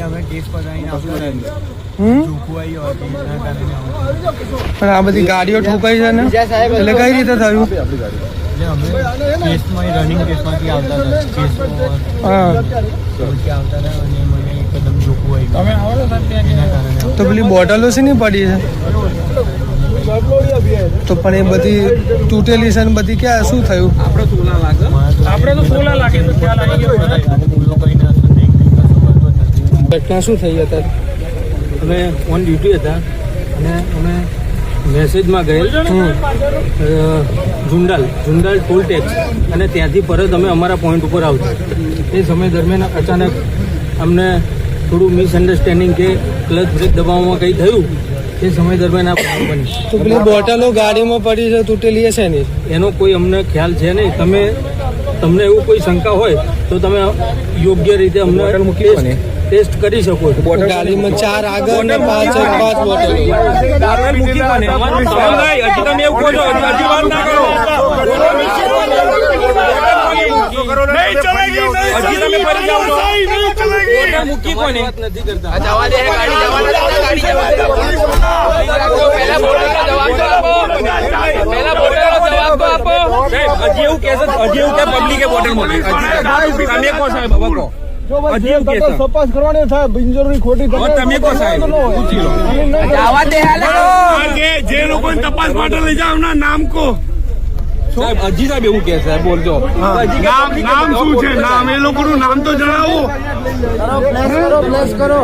અમે કેસ પકડાઈને પણ આ બધી ગાડીઓ ઠોકાઈ છે ને એટલે કઈ રીતે થયું? રનિંગ કેસમાંથી આવતા હતા અને મને એકદમ જોખું આવી એના કારણે. તો પેલી બોટલો છે ને પડી છે તો પણ એ બધી તૂટેલી છે ને બધી ક્યાં શું થયું? આપણે તો સોલા લાગે તો ખ્યાલ આવી ગયો. ઘટના શું થઈ અત્યારે? અમે ઓન ડ્યુટી હતા અને અમે મેસેજમાં ગયેલ ઝુંડાલ ટોલ ટેક્સ અને ત્યાંથી પરત અમે અમારા પોઈન્ટ ઉપર આવતા એ સમય દરમિયાન અચાનક અમને થોડું મિસઅન્ડરસ્ટેન્ડિંગ કે ક્લચ બ્રેક દબાવવામાં કંઈ થયું એ સમય દરમિયાન આ બનાવ બની. તો પેલી બોટલો ગાડીમાં પડી છે તૂટેલી હશે ને એનો કોઈ અમને ખ્યાલ છે નહીં. તમને એવું કોઈ શંકા હોય તો તમે યોગ્ય રીતે અમને ટેસ્ટ કરી શકો છો. ગાડીમાં 4 આગળ ને 5 બોટલો. તપાસ કરવાની સાહેબ બિનજરૂરી ખોટી તમે કહો સાહેબ જે લોકો તપાસ માટે લઈ જાવ ના નામ કો સાહેબ અજી સાહેબ એવું કે સાહેબ બોલજો નામ શું છે? નામ એ લોકોનું નામ તો જણાવો. પ્લેસ કરો